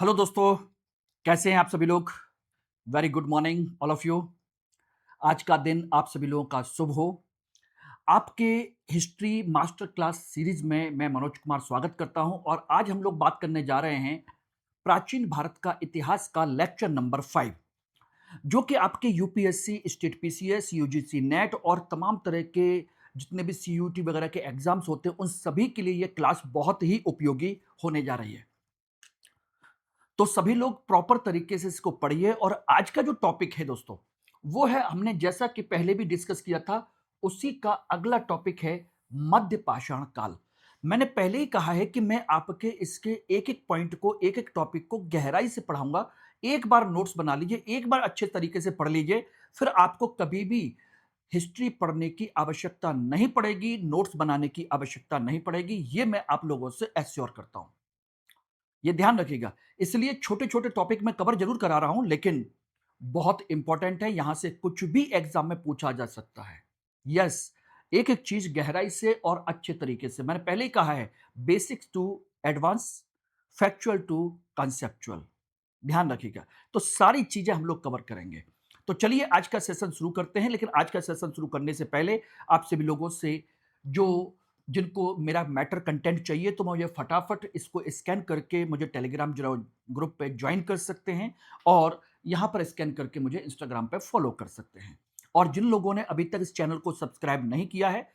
Hello दोस्तों, कैसे हैं आप सभी लोग? Very good morning all of you. आज का दिन आप सभी लोगों का शुभ हो। आपके हिस्ट्री मास्टर क्लास सीरीज में मैं मनोज कुमार स्वागत करता हूं और आज हम लोग बात करने जा रहे हैं प्राचीन भारत का इतिहास का लेक्चर नंबर 5, जो कि आपके UPSC, state PCS, UGC net और तमाम तरह के जितने भी सीयूटी वगैरह के एग्जाम्स होते हैं, उन सभी के लिए यह क्लास बहुत ही उपयोगी होने जा रही है। तो सभी लोग प्रॉपर तरीके से इसको पढ़िए और आज का जो टॉपिक है दोस्तों, वो है हमने जैसा कि पहले भी डिस्कस किया था, उसी का अगला टॉपिक है मध्य पाषाण काल। मैंने पहले ही कहा है कि मैं आपके इसके एक-एक पॉइंट को, एक-एक टॉपिक को गहराई से पढ़ाऊंगा। एक बार नोट्स बना लीजिए, एक बार अच्छे तरीके से पढ़ लीजिए, फिर आपको कभी भी हिस्ट्री पढ़ने की आवश्यकता नहीं पड़ेगी, नोट्स बनाने की आवश्यकता नहीं पड़ेगी। ये मैं आप लोगों से एश्योर करता हूं। ये ध्यान रखिएगा। इसलिए छोटे-छोटे टॉपिक मैं कवर ज़रूर करा रहा हूँ, लेकिन बहुत इंपॉर्टेंट है, यहां से कुछ भी एग्ज़ाम में पूछा जा सकता है। यस, एक-एक चीज़ गहराई से और अच्छे तरीके से। मैंने पहले ही कहा है, basics to advance, factual to conceptual. ध्यान रखिएगा। तो सारी चीज़ें हम लोग कवर करेंगे। तो चलिए आज का सेशन शुरू करते हैं, लेकिन आज का सेशन शुरू करने से पहले आप सभी लोगों से जो जिनको मेरा मैटर कंटेंट चाहिए, तो मुझे फटाफट इसको स्कैन करके मुझे टेलीग्राम ग्रुप पे ज्वाइन कर सकते हैं और यहाँ पर स्कैन करके मुझे इंस्टाग्राम पे फॉलो कर सकते हैं। और जिन लोगों ने अभी तक इस चैनल को सब्सक्राइब नहीं किया है,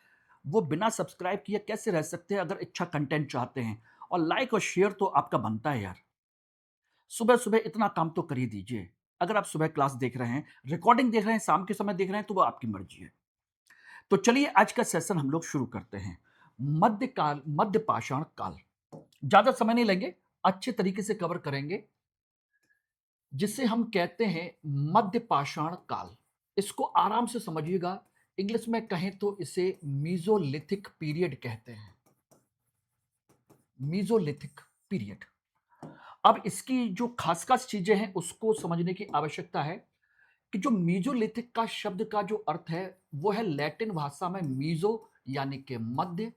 वो बिना सब्सक्राइब किए कैसे रह सकते हैं अगर अच्छा कंटेंट चाहते हैं? और लाइक और शेयर तो आपका बनता है यार। सुबह-सुबह इतना काम तो कर ही दीजिए। अगर आप सुबह क्लास देख रहे हैं, रिकॉर्डिंग देख रहे हैं, शाम के समय देख रहे हैं, तो वो आपकी मर्ज़ी है। तो चलिए आज का सेशन हम लोग शुरू करते हैं। मध्यकाल, मध्य पाषाण काल। ज़्यादा समय नहीं लेंगे, अच्छे तरीके से कवर करेंगे, जिसे हम कहते हैं मध्य पाषाण काल। इसको आराम से समझिएगा, इंग्लिश में कहें तो इसे मीज़ोलिथिक पीरियड कहते हैं। मीज़ोलिथिक पीरियड। अब इसकी जो खास-खास चीज़ें हैं, उसको समझने की आवश्यकता है कि जो मीज़ोलिथिक का शब्द का जो अर्थ है, वो है लैटिन भाषा में मीज़ो यानी कि मध्य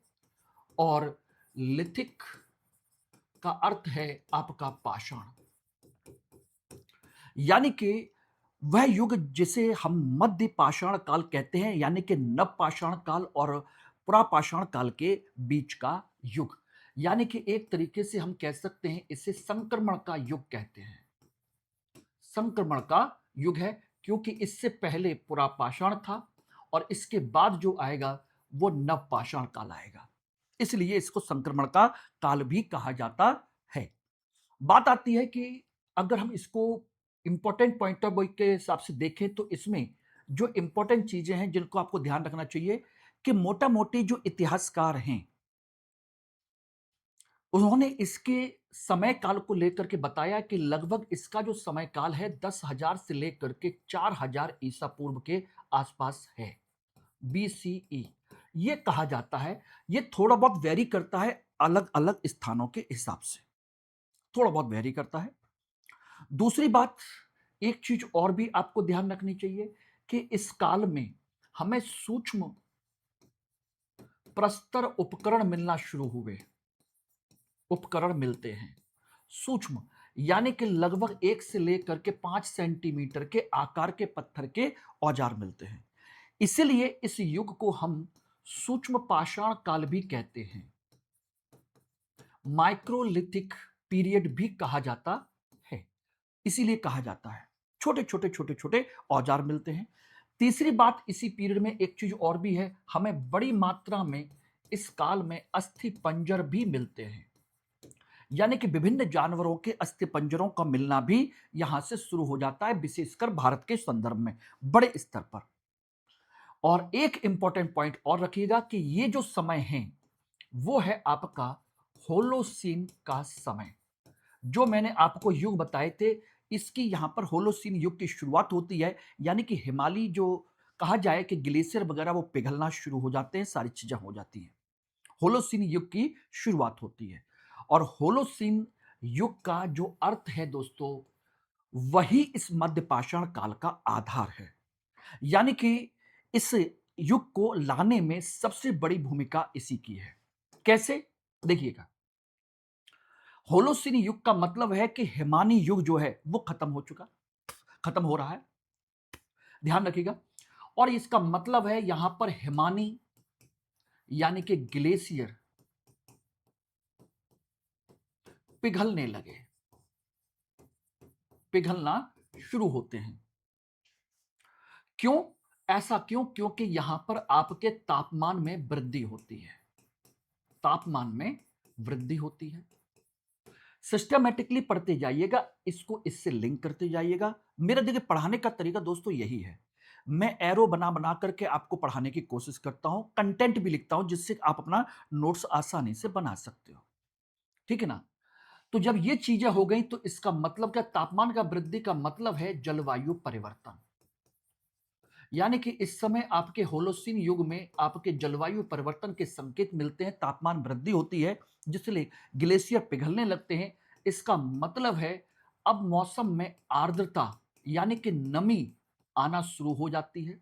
और लिथिक का अर्थ है आपका पाषाण। यानी कि वह युग जिसे हम मध्य पाषाण काल कहते हैं, यानी कि नव पाषाण काल और पुरापाषाण काल के बीच का युग। यानी कि एक तरीके से हम कह सकते हैं इसे संक्रमण का युग कहते हैं। संक्रमण का युग है, क्योंकि इससे पहले पुरापाषाण था और इसके बाद जो आएगा वो नवपाषाण काल आएगा। इसलिए इसको संक्रमण का काल भी कहा जाता है। बात आती है कि अगर हम इसको इंपॉर्टेंट पॉइंट ऑफ व्यू के हिसाब से देखें, तो इसमें जो इंपॉर्टेंट चीजें हैं जिनको आपको ध्यान रखना चाहिए कि मोटा मोटी जो इतिहासकार हैं, उन्होंने इसके समय काल को लेकर के बताया कि लगभग इसका जो समय काल है 10,000 से लेकर के 4,000 ईसा पूर्व के आसपास है, बीसीई। ये कहा जाता है। ये थोड़ा बहुत वेरी करता है अलग अलग स्थानों के हिसाब से, थोड़ा बहुत वेरी करता है। दूसरी बात, एक चीज और भी आपको ध्यान रखनी चाहिए कि इस काल में हमें सूक्ष्म प्रस्तर उपकरण मिलना शुरू हुए। उपकरण मिलते हैं सूक्ष्म, यानी कि लगभग 1 से लेकर के 5 सेंटीमीटर के आकार के पत्थर के औजार मिलते हैं। इसीलिए इस युग को हम सूक्ष्म पाषाण काल भी कहते हैं, माइक्रोलिथिक पीरियड भी कहा जाता है। इसीलिए कहा जाता है, छोटे छोटे छोटे छोटे औजार मिलते हैं। तीसरी बात, इसी पीरियड में एक चीज और भी है, हमें बड़ी मात्रा में इस काल में अस्थि पंजर भी मिलते हैं। यानी कि विभिन्न जानवरों के अस्थिपंजरों का मिलना भी यहां से शुरू हो जाता है, विशेषकर भारत के संदर्भ में बड़े स्तर पर। और एक इंपॉर्टेंट पॉइंट और रखिएगा कि ये जो समय है वो है आपका होलोसीन का समय। जो मैंने आपको युग बताए थे, इसकी यहां पर होलोसीन युग की शुरुआत होती है। यानी कि हिमालय जो कहा जाए कि ग्लेशियर वगैरह वो पिघलना शुरू हो जाते हैं, सारी चीजें हो जाती हैं, होलोसीन युग की शुरुआत होती है। और होलोसीन युग का जो अर्थ है दोस्तों, वही इस मध्य पाषाण काल का आधार है। यानी कि इस युग को लाने में सबसे बड़ी भूमिका इसी की है। कैसे? देखिएगा, होलोसीन युग का मतलब है कि हिमानी युग जो है वो खत्म हो रहा है, ध्यान रखिएगा। और इसका मतलब है यहां पर हिमानी यानी कि ग्लेशियर पिघलने लगे, पिघलना शुरू होते हैं। क्यों? ऐसा क्यों? क्योंकि यहां पर आपके तापमान में वृद्धि होती है, तापमान में वृद्धि होती है। सिस्टमेटिकली पढ़ते जाइएगा, इसको इससे लिंक करते जाइएगा। मेरा देखिए पढ़ाने का तरीका दोस्तों यही है, मैं एरो बना बना करके आपको पढ़ाने की कोशिश करता हूं, कंटेंट भी लिखता हूं जिससे आप अपना नोट्स आसानी से बना सकते हो, ठीक है ना। तो जब ये चीजें हो गई तो इसका मतलब क्या? तापमान का वृद्धि का मतलब है जलवायु परिवर्तन। यानी कि इस समय आपके होलोसीन युग में आपके जलवायु परिवर्तन के संकेत मिलते हैं, तापमान वृद्धि होती है जिससे ग्लेशियर पिघलने लगते हैं। इसका मतलब है अब मौसम में आर्द्रता यानी कि नमी आना शुरू हो जाती है,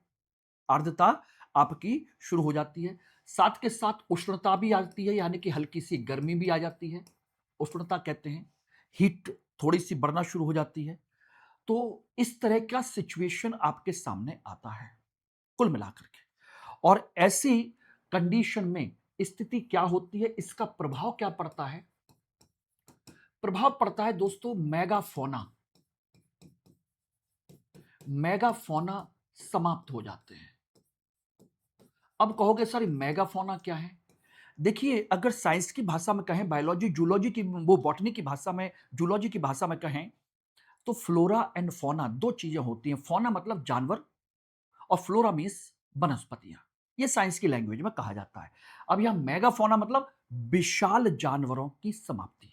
आर्द्रता आपकी शुरू हो जाती है। साथ के साथ उष्णता भी आती है, यानी कि हल्की सी गर्मी भी आ जाती है, उष्णता कहते हैं, हीट थोड़ी सी बढ़ना शुरू हो जाती है। तो इस तरह का सिचुएशन आपके सामने आता है कुल मिलाकर के। और ऐसी कंडीशन में स्थिति क्या होती है, इसका प्रभाव क्या पड़ता है? प्रभाव पड़ता है दोस्तों मेगाफोना, मेगाफोना समाप्त हो जाते हैं। अब कहोगे सर मेगाफोना क्या है? देखिए अगर साइंस की भाषा में कहें, बायोलॉजी जूलॉजी की, वो बॉटनी की भाषा में, जूलॉजी की भाषा में कहें तो फ्लोरा एंड फोना दो चीजें होती हैं। फोना मतलब जानवर और फ्लोरा मीन्स वनस्पतियां, ये साइंस की लैंग्वेज में कहा जाता है। अब यहां मेगाफोना मतलब विशाल जानवरों की समाप्ति,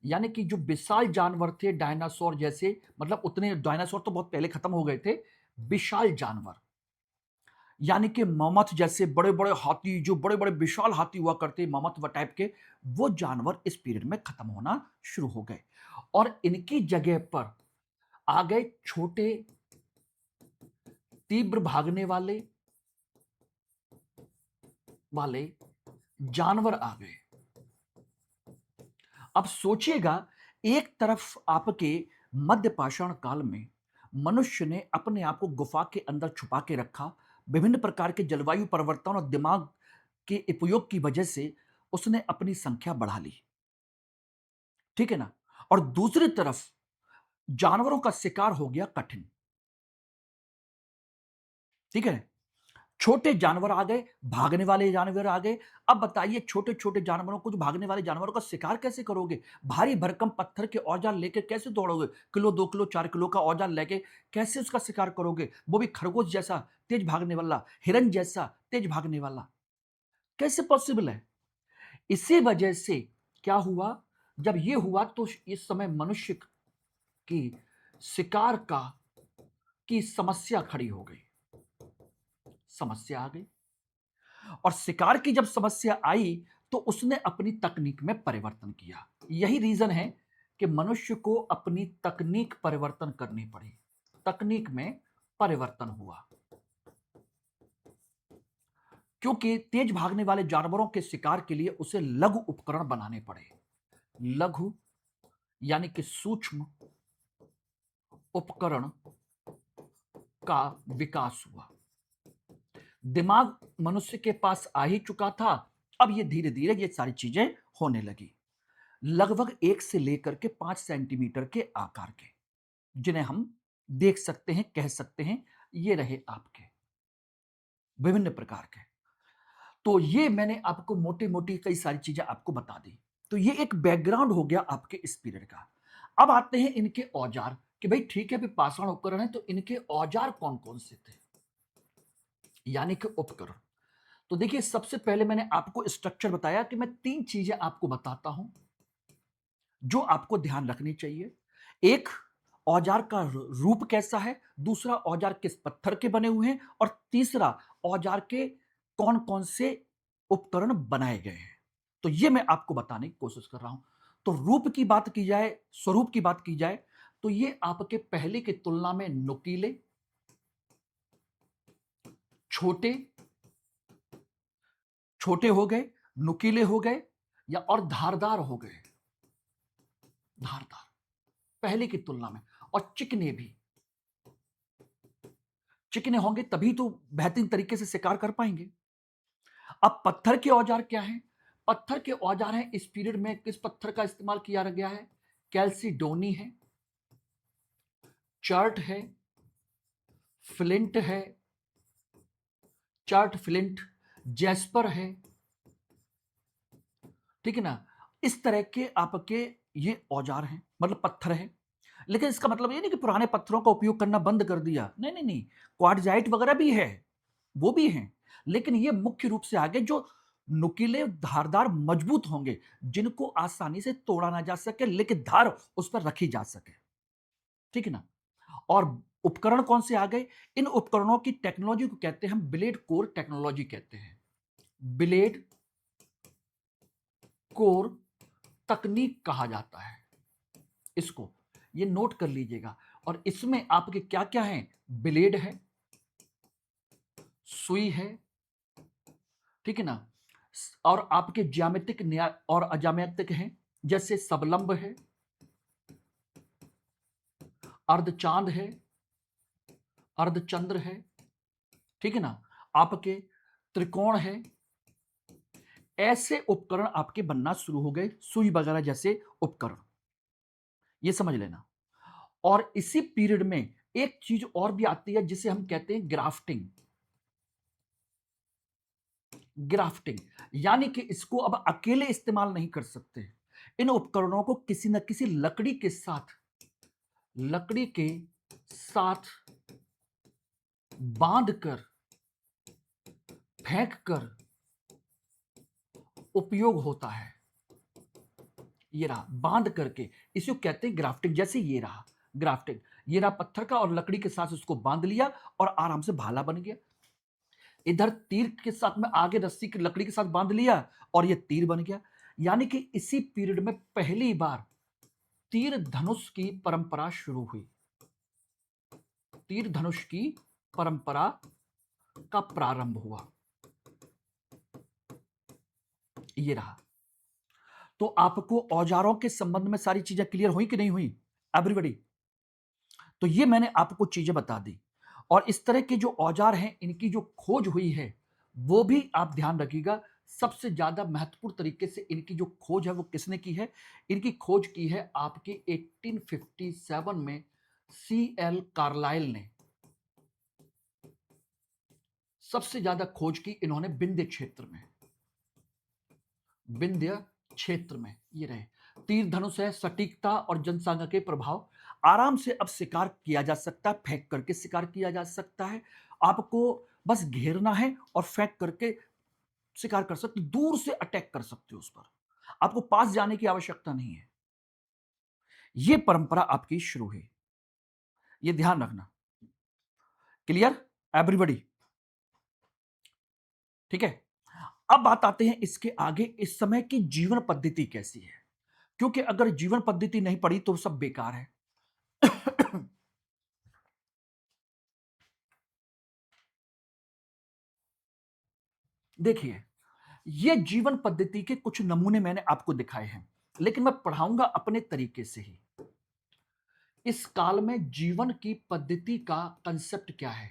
यानी कि जो विशाल जानवर थे डायनासोर जैसे, मतलब उतने डायनासोर तो बहुत पहले खत्म हो गए थे, विशाल जानवर यानी कि ममथ जैसे बड़े बड़े हाथी, जो बड़े बड़े विशाल हाथी हुआ करते ममथ व टाइप के, वो जानवर इस पीरियड में खत्म होना शुरू हो गए और इनकी जगह पर आ गए छोटे तीव्र भागने वाले वाले जानवर आ गए। अब सोचिएगा, एक तरफ आपके मध्य पाषाण काल में मनुष्य ने अपने आप को गुफा के अंदर छुपा के रखा, विभिन्न प्रकार के जलवायु परिवर्तन और दिमाग के उपयोग की वजह से उसने अपनी संख्या बढ़ा ली, ठीक है ना। और दूसरी तरफ जानवरों का शिकार हो गया कठिन, ठीक है। छोटे जानवर आ गए, भागने वाले जानवर आ गए। अब बताइए छोटे छोटे जानवरों को, जो भागने वाले जानवरों का शिकार कैसे करोगे? भारी भरकम पत्थर के औजार लेके कैसे दौड़ोगे? किलो 2 किलो 4 किलो का औजार लेके कैसे उसका शिकार करोगे? वो भी खरगोश जैसा तेज भागने वाला, हिरन जैसा तेज भागने वाला, कैसे पॉसिबल है? इसी वजह से क्या हुआ, जब ये हुआ तो इस समय मनुष्य की शिकार का की समस्या खड़ी हो गई, समस्या आ गई। और शिकार की जब समस्या आई तो उसने अपनी तकनीक में परिवर्तन किया। यही रीजन है कि मनुष्य को अपनी तकनीक परिवर्तन करनी पड़ी, तकनीक में परिवर्तन हुआ, क्योंकि तेज भागने वाले जानवरों के शिकार के लिए उसे लघु उपकरण बनाने पड़े। लघु यानी कि सूक्ष्म उपकरण का विकास हुआ। दिमाग मनुष्य के पास आ ही चुका था, अब ये धीरे धीरे ये सारी चीजें होने लगी। लगभग 1 से लेकर के 5 सेंटीमीटर के आकार के, जिन्हें हम देख सकते हैं, कह सकते हैं ये रहे आपके विभिन्न प्रकार के। तो ये मैंने आपको मोटी मोटी कई सारी चीजें आपको बता दी। तो ये एक बैकग्राउंड हो गया आपके इस पीरियड का। अब आते हैं इनके औजार, कि भाई ठीक है अभी पाषाण उपकरण है तो इनके औजार कौन कौन से थे, यानी कि उपकरण। तो देखिए सबसे पहले मैंने आपको स्ट्रक्चर बताया कि मैं 3 चीजें आपको बताता हूं जो आपको ध्यान रखनी चाहिए। एक, औजार का रूप कैसा है, दूसरा औजार किस पत्थर के बने हुए हैं, और तीसरा औजार के कौन कौन से उपकरण बनाए गए हैं। तो ये मैं आपको बताने की कोशिश कर रहा हूं। तो रूप की बात की जाए, स्वरूप की बात की जाए, तो ये आपके पहले की तुलना में नुकीले, छोटे, छोटे हो गए, नुकीले हो गए, या और धारदार हो गए। धारदार, पहले की तुलना में, और चिकने भी। चिकने होंगे तभी तो बेहतरीन तरीके से शिकार कर पाएंगे। अब पत्थर के औजार क्या हैं? पत्थर के औजार हैं, इस पीरियड में किस पत्थर का इस्तेमाल किया गया है? कैल्सिडोनी है, चर्ट है, फ्लिंट है, चर्ट फ्लिंट, जैस्पर है, ठीक है ना। इस तरह के आपके ये औजार हैं, मतलब पत्थर है। लेकिन इसका मतलब ये नहीं कि पुराने पत्थरों का उपयोग करना बंद कर दिया, नहीं नहीं नहीं, क्वार्टजाइट वगैरह भी है, वो भी हैं। लेकिन ये मुख्य रूप से आगे जो नुकीले धारदार मजबूत होंगे, जिनको आसानी से तोड़ा ना जा सके लेकिन धार उस पर रखी जा सके, ठीक है ना। और उपकरण कौन से आ गए? इन उपकरणों की टेक्नोलॉजी को कहते हैं हम ब्लेड कोर टेक्नोलॉजी कहते हैं। ब्लेड कोर तकनीक कहा जाता है इसको, ये नोट कर लीजिएगा। और इसमें आपके क्या क्या है? ब्लेड है, सुई है, ठीक है ना, और आपके ज्यामितिक न्याय और अज्यामितिक हैं, जैसे सबलंब है, अर्धचांद है, अर्धचंद्र है, ठीक है ना, आपके त्रिकोण है। ऐसे उपकरण आपके बनना शुरू हो गए, सुई वगैरह जैसे उपकरण, ये समझ लेना। और इसी पीरियड में एक चीज और भी आती है जिसे हम कहते हैं ग्राफ्टिंग। ग्राफ्टिंग यानी कि इसको अब अकेले इस्तेमाल नहीं कर सकते, इन उपकरणों को किसी न किसी लकड़ी के साथ बांध कर, फेंक कर उपयोग होता है। ये रहा बांध करके, इसे कहते हैं ग्राफ्टिंग। जैसे ये रहा ग्राफ्टिंग, ये रहा पत्थर का, और लकड़ी के साथ उसको बांध लिया और आराम से भाला बन गया। इधर तीर के साथ में आगे रस्सी की लकड़ी के साथ बांध लिया और ये तीर बन गया। यानी कि इसी पीरियड में पहली बार तीर धनुष की परंपरा शुरू हुई। तीर धनुष की परंपरा का प्रारंभ हुआ, ये रहा। तो आपको औजारों के संबंध में सारी चीजें क्लियर हुई कि नहीं हुई एवरीबॉडी? तो ये मैंने आपको चीजें बता दी। और इस तरह के जो औजार हैं, इनकी जो खोज हुई है वो भी आप ध्यान रखिएगा। सबसे ज्यादा महत्वपूर्ण तरीके से इनकी जो खोज है वो किसने की है? इनकी खोज की है आपकी 1857 में C.L. कार्लाइल ने। सबसे ज्यादा खोज की इन्होंने विंध्य क्षेत्र में, विंध्य क्षेत्र में। ये रहे तीर धनुष है, सटीकता और जनसांख्यिकीय के प्रभाव। आराम से अब शिकार किया जा सकता है, फेंक करके शिकार किया जा सकता है। आपको बस घेरना है और फेंक करके शिकार कर सकते, दूर से अटैक कर सकते हो उस पर, आपको पास जाने की आवश्यकता नहीं है। यह परंपरा आपकी शुरू हुई, यह ध्यान रखना। Clear everybody? ठीक है। अब बात आते हैं इसके आगे, इस समय की जीवन पद्धति कैसी है, क्योंकि अगर जीवन पद्धति नहीं पड़ी तो सब बेकार है। देखिए, ये जीवन पद्धति के कुछ नमूने मैंने आपको दिखाए हैं, लेकिन मैं पढ़ाऊंगा अपने तरीके से ही। इस काल में जीवन की पद्धति का कंसेप्ट क्या है,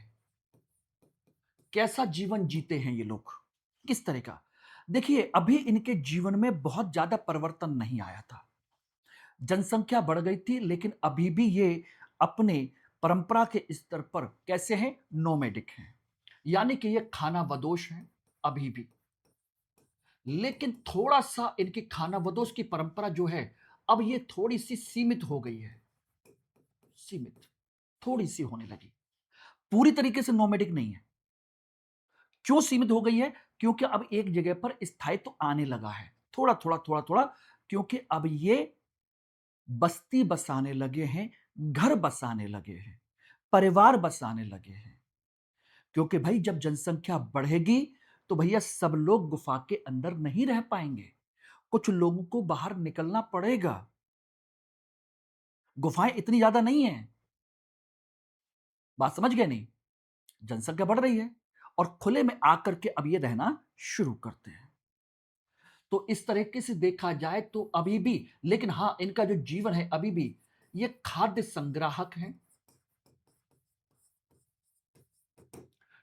कैसा जीवन जीते हैं ये लोग, किस तरह का। देखिए, अभी इनके जीवन में बहुत ज्यादा परिवर्तन नहीं आया था, जनसंख्या बढ़ गई थी, लेकिन अभी भी ये अपने परंपरा के स्तर पर कैसे हैं? नोमैडिक हैं, यानी कि ये खाना बदोश हैं अभी भी। लेकिन थोड़ा सा इनकी खाना बदोश की परंपरा जो है, अब ये थोड़ी सी सीमित हो गई है, सीमित थोड़ी सी होने लगी, पूरी तरीके से नोमैडिक नहीं है। क्यों सीमित हो गई है? क्योंकि अब एक जगह पर स्थायित्व आने लगा है, थोड़ा थोड़ा थोड़ा थोड़ा, क्योंकि अब ये बस्ती बसाने लगे हैं, घर बसाने लगे हैं, परिवार बसाने लगे हैं। क्योंकि भाई जब जनसंख्या बढ़ेगी तो भैया सब लोग गुफा के अंदर नहीं रह पाएंगे, कुछ लोगों को बाहर निकलना पड़ेगा। गुफाएं इतनी ज्यादा नहीं है, बात समझ गए नहीं? जनसंख्या बढ़ रही है और खुले में आकर के अब ये रहना शुरू करते हैं। तो इस तरीके से देखा जाए तो अभी भी, लेकिन हाँ, इनका जो जीवन है अभी भी ये खाद्य संग्राहक हैं,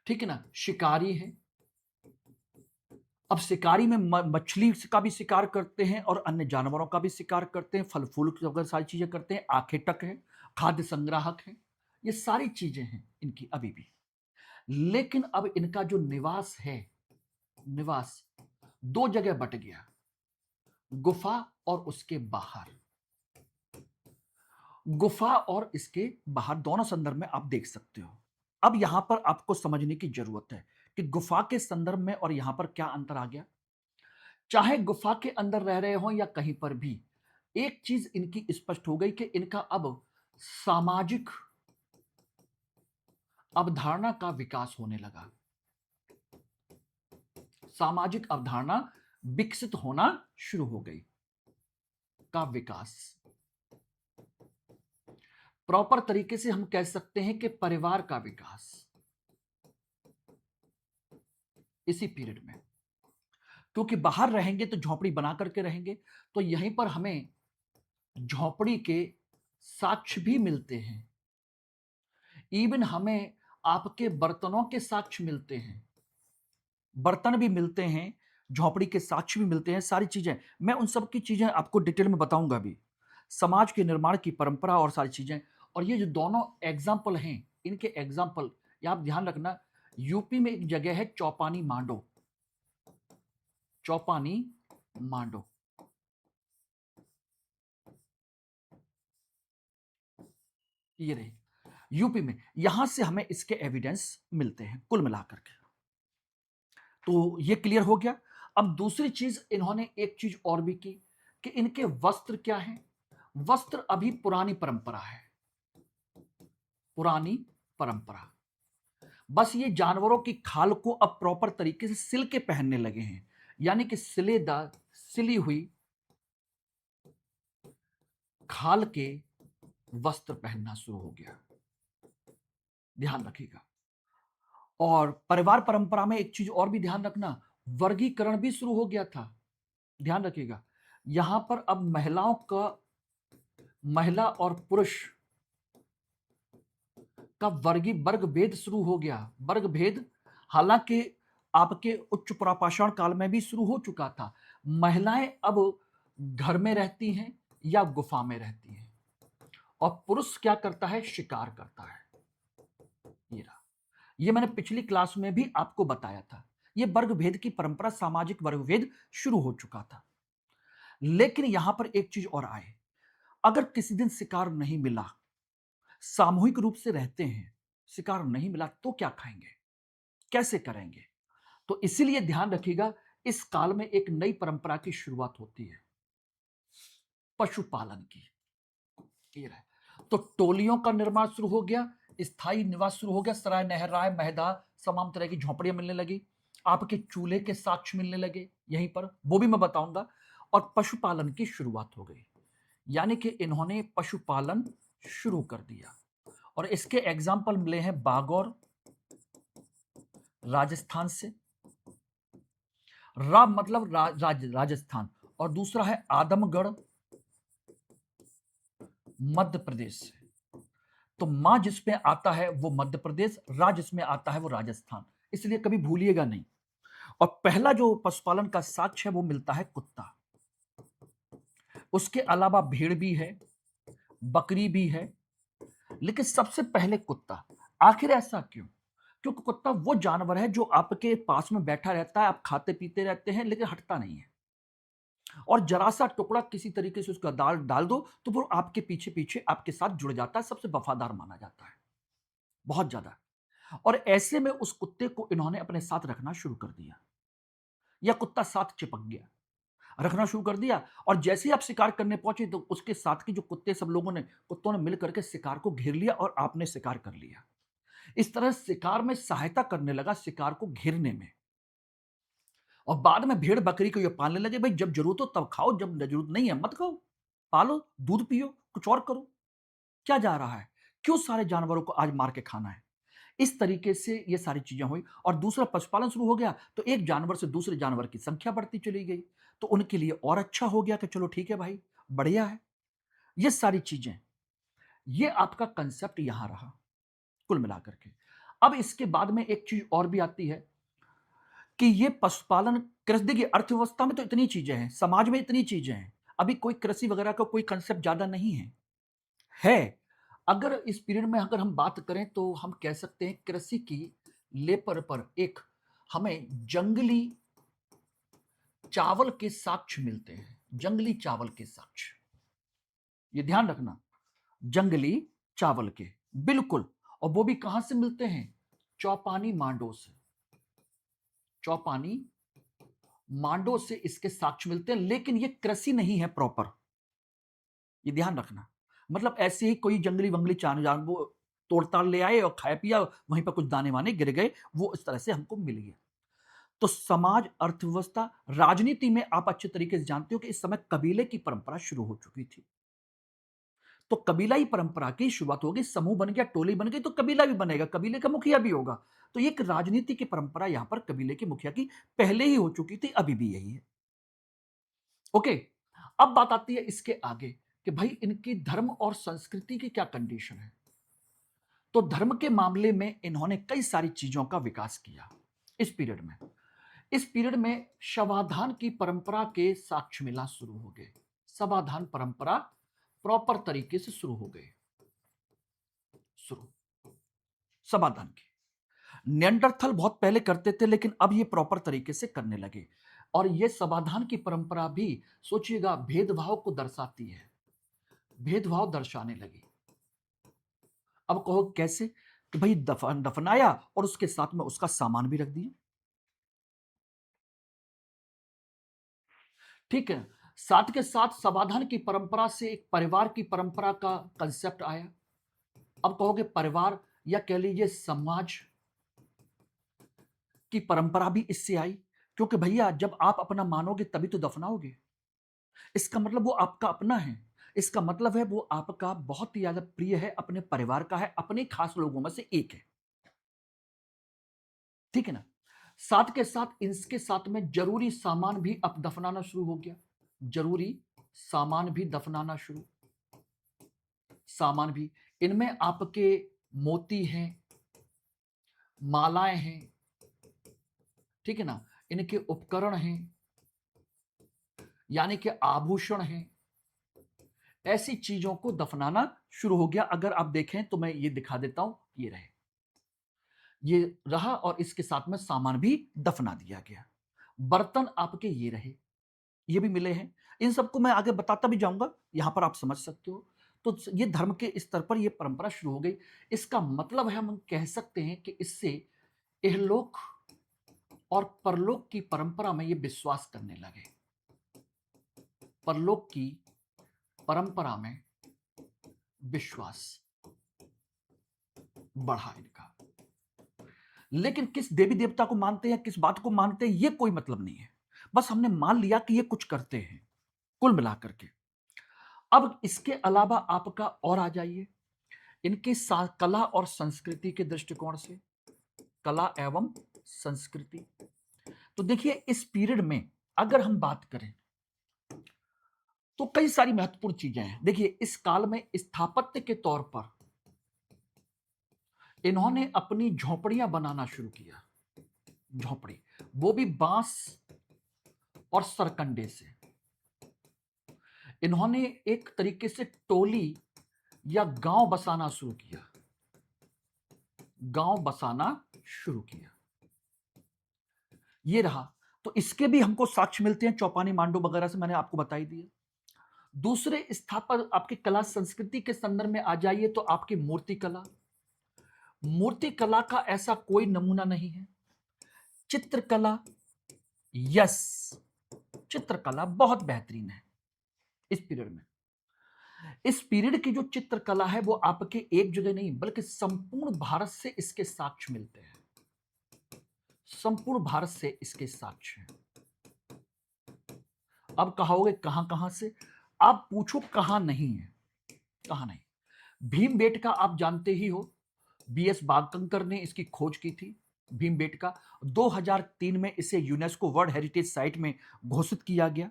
ठीक है ना, शिकारी हैं। अब शिकारी में मछली का भी शिकार करते हैं और अन्य जानवरों का भी शिकार करते हैं, फल फूल वगैरह सारी चीजें करते हैं, आखेटक हैं, खाद्य संग्राहक हैं, ये सारी चीजें हैं इनकी अभी भी। लेकिन अब इनका जो निवास है, निवास दो जगह बट गया, गुफा और उसके बाहर। गुफा और इसके बाहर दोनों संदर्भ में आप देख सकते हो। अब यहां पर आपको समझने की जरूरत है कि गुफा के संदर्भ में और यहां पर क्या अंतर आ गया। चाहे गुफा के अंदर रह रहे हो या कहीं पर भी, एक चीज इनकी स्पष्ट हो गई कि इनका अब सामाजिक अवधारणा का विकास होने लगा। सामाजिक अवधारणा विकसित होना शुरू हो गई, का विकास। प्रॉपर तरीके से हम कह सकते हैं कि परिवार का विकास इसी पीरियड में। क्योंकि बाहर रहेंगे तो झोपड़ी बना करके रहेंगे, तो यहीं पर हमें झोपड़ी के साक्ष्य भी मिलते हैं। इवन हमें आपके बर्तनों के साक्ष्य मिलते हैं, बर्तन भी मिलते हैं, झोपड़ी के साक्ष्य भी मिलते हैं, सारी चीजें। मैं उन सब की चीजें आपको डिटेल में बताऊंगा भी, समाज के निर्माण की परंपरा और सारी चीजें। और ये जो दोनों एग्जाम्पल हैं, इनके एग्जाम्पल ये आप ध्यान रखना। यूपी में एक जगह है चौपानी मांडो, चौपानी मांडो, ये रही यूपी में। यहां से हमें इसके एविडेंस मिलते हैं कुल मिलाकर के। तो ये क्लियर हो गया। अब दूसरी चीज इन्होंने एक चीज और भी की कि इनके वस्त्र क्या हैं। वस्त्र अभी पुरानी परंपरा है, पुरानी परंपरा। बस ये जानवरों की खाल को अब प्रॉपर तरीके से सिल के पहनने लगे हैं, यानी कि सिलेदार सिली हुई खाल के वस्त्र पहनना शुरू हो गया। ध्यान रखिएगा। और परिवार परंपरा में एक चीज और भी ध्यान रखना, वर्गीकरण भी शुरू हो गया था। ध्यान रखिएगा, यहां पर अब महिलाओं का, महिला और पुरुष का वर्ग भेद शुरू हो गया। वर्ग भेद हालांकि आपके उच्च पुरापाषाण काल में भी शुरू हो चुका था। महिलाएं अब घर में रहती हैं या गुफा में रहती हैं, और पुरुष क्या करता है, शिकार करता है। ये रहा, ये मैंने पिछली क्लास में भी आपको बताया था। ये वर्ग भेद की परंपरा, सामाजिक वर्ग भेद शुरू हो चुका था। लेकिन यहां पर एक चीज और आए, अगर किसी दिन शिकार नहीं मिला, सामूहिक रूप से रहते हैं, शिकार नहीं मिला तो क्या खाएंगे, कैसे करेंगे। तो इसीलिए ध्यान रखिएगा, इस काल में एक नई परंपरा की शुरुआत होती है, पशुपालन की। ये रहे, तो टोलियों का निर्माण शुरू हो गया, स्थायी निवास शुरू हो गया, सराय नहराय महदा तमाम तरह की झोपड़ियां मिलने लगी, आपके चूल्हे के साक्ष्य मिलने लगे यहीं पर, वो भी मैं बताऊंगा। और पशुपालन की शुरुआत हो गई, यानी कि इन्होंने पशुपालन शुरू कर दिया। और इसके एग्जाम्पल मिले हैं बागौर राजस्थान से, मतलब राजस्थान, और दूसरा है आदमगढ़ मध्य प्रदेश से। तो मां जिसमें आता है वो मध्य प्रदेश, राज जिसमें आता है वो राजस्थान, इसलिए कभी भूलिएगा नहीं। और पहला जो पशुपालन का साक्ष्य है वो मिलता है कुत्ता। उसके अलावा भेड़ भी है, बकरी भी है, लेकिन सबसे पहले कुत्ता। आखिर ऐसा क्यों? क्योंकि कुत्ता वो जानवर है जो आपके पास में बैठा रहता है, आप खाते पीते रहते हैं लेकिन हटता नहीं है, और जरा सा टुकड़ा किसी तरीके से उसका दाल डाल दो तो वो आपके पीछे पीछे आपके साथ जुड़ जाता है, सबसे वफादार माना जाता है, बहुत ज्यादा। और ऐसे में उस कुत्ते को इन्होंने अपने साथ रखना शुरू कर दिया, या कुत्ता साथ चिपक गया, रखना शुरू कर दिया। और जैसे ही आप शिकार करने पहुंचे तो उसके साथ के जो कुत्ते, सब लोगों ने, कुत्तों ने मिलकर के शिकार को घेर लिया और आपने शिकार कर लिया। इस तरह शिकार में सहायता करने लगा, शिकार को घेरने में। और बाद में भेड़ बकरी को ये पालने लगे, भाई जब जरूरत हो तब खाओ, जब जरूरत नहीं है मत खाओ, पालो, दूध पियो, कुछ और करो, क्या जा रहा है, क्यों सारे जानवरों को आज मार के खाना है। इस तरीके से ये सारी चीजें हुई। और दूसरा, पशुपालन शुरू हो गया तो एक जानवर से दूसरे जानवर की संख्या बढ़ती चली गई, तो उनके लिए और अच्छा हो गया कि चलो ठीक है भाई, बढ़िया है। ये सारी चीजें, ये आपका कंसेप्ट यहां रहा कुल मिलाकर के। अब इसके बाद में एक चीज और भी आती है कि ये पशुपालन कृषि, देखिए अर्थव्यवस्था में तो इतनी चीजें हैं, समाज में इतनी चीजें हैं, अभी कोई कृषि वगैरह का कोई कंसेप्ट ज्यादा नहीं है। अगर इस पीरियड में अगर हम बात करें तो हम कह सकते हैं कृषि की लेपर पर एक हमें जंगली चावल के साक्ष्य मिलते हैं, जंगली चावल के साक्ष्य, ये ध्यान रखना, जंगली चावल के, बिल्कुल। और वो भी कहां से मिलते हैं? चौपानी मांडो से, चौपानी मांडो से इसके साक्ष्य मिलते हैं, लेकिन ये कृषि नहीं है प्रॉपर, ये ध्यान रखना। मतलब ऐसे ही कोई जंगली वंगली जानवर तोड़ताड़ ले आए और खाया पिया, वहीं पर कुछ दाने वाने गिर गए, वो इस तरह से हमको मिल गया। तो समाज, अर्थव्यवस्था, राजनीति में आप अच्छे तरीके से जानते हो कि इस समय कबीले की परंपरा शुरू हो चुकी थी। तो कबीलाई परंपरा की शुरुआत होगी, समूह बन गया, टोली बन गई, तो कबीला भी बनेगा, कबीले का मुखिया भी होगा। तो एक राजनीति की परंपरा यहां पर कबीले के मुखिया की पहले ही हो चुकी थी, अभी भी यही है। ओके, अब बात आती है इसके आगे कि भाई इनकी धर्म और संस्कृति की क्या कंडीशन है। तो धर्म के मामले में इन्होंने कई सारी चीजों का विकास किया इस पीरियड में। इस पीरियड में शवाधान की परंपरा के साक्ष्य मिलना शुरू हो गए, शवाधान परंपरा प्रॉपर तरीके से शुरू हो गए, शुरू समाधान की। नियंडरथल बहुत पहले करते थे, लेकिन अब ये प्रॉपर तरीके से करने लगे। और ये समाधान की परंपरा भी सोचिएगा भेदभाव को दर्शाती है, भेदभाव दर्शाने लगी। अब कहो कैसे? कि भाई दफनाया और उसके साथ में उसका सामान भी रख दिया, ठीक है। साथ के साथ समाधान की परंपरा से एक परिवार की परंपरा का कंसेप्ट आया। अब कहोगे परिवार या कह लीजिए समाज की परंपरा भी इससे आई, क्योंकि भैया जब आप अपना मानोगे तभी तो दफनाओगे। इसका मतलब वो आपका अपना है, इसका मतलब है वो आपका बहुत ही ज्यादा प्रिय है, अपने परिवार का है, अपने खास लोगों में से एक है, ठीक है ना। साथ के साथ इसके साथ में जरूरी सामान भी अब दफनाना शुरू हो गया, जरूरी सामान भी दफनाना शुरू, सामान भी, इनमें आपके मोती हैं, मालाएं हैं, ठीक है ना, इनके उपकरण हैं, यानी कि आभूषण हैं, ऐसी चीजों को दफनाना शुरू हो गया। अगर आप देखें तो मैं ये दिखा देता हूं, ये रहे, ये रहा, और इसके साथ में सामान भी दफना दिया गया। बर्तन आपके ये रहे, ये भी मिले हैं। इन सबको मैं आगे बताता भी जाऊंगा, यहां पर आप समझ सकते हो। तो ये धर्म के स्तर पर ये परंपरा शुरू हो गई। इसका मतलब है हम कह सकते हैं कि इससे इहलोक और परलोक की परंपरा में ये विश्वास करने लगे, परलोक की परंपरा में विश्वास बढ़ा इनका। लेकिन किस देवी देवता को मानते हैं, किस बात को मानते हैं, ये कोई मतलब नहीं है, बस हमने मान लिया कि ये कुछ करते हैं कुल मिलाकर के। अब इसके अलावा आपका और आ जाइए इनके कला और संस्कृति के दृष्टिकोण से, कला एवं संस्कृति। तो देखिए इस पीरियड में अगर हम बात करें तो कई सारी महत्वपूर्ण चीजें हैं। देखिए इस काल में स्थापत्य के तौर पर इन्होंने अपनी झोपड़ियां बनाना शुरू किया, झोपड़ी, वो भी बांस और सरकंडे से। इन्होंने एक तरीके से टोली या गांव बसाना शुरू किया, गांव बसाना शुरू किया, ये रहा। तो इसके भी हमको साक्ष्य मिलते हैं चौपानी मांडो वगैरह से, मैंने आपको बता ही दिया। दूसरे स्थापत्य आपकी कला संस्कृति के संदर्भ में आ जाइए तो आपकी मूर्ति कला, मूर्ति कला का ऐसा कोई नमूना नहीं है। चित्रकला, यस, चित्रकला बहुत बेहतरीन है इस पीरियड में। इस पीरियड की जो चित्रकला है वो आपके एक जगह नहीं बल्कि संपूर्ण भारत से इसके साक्ष्य मिलते हैं, संपूर्ण भारत से इसके साक्ष्य हैं। अब कहोगे कहां कहां से, आप पूछो कहां नहीं है, कहां नहीं। भीमबेटका आप जानते ही हो, बीएस बागकंकर ने इसकी खोज की थी, भीमबेटका। 2003 में इसे यूनेस्को वर्ल्ड हेरिटेज साइट में घोषित किया गया।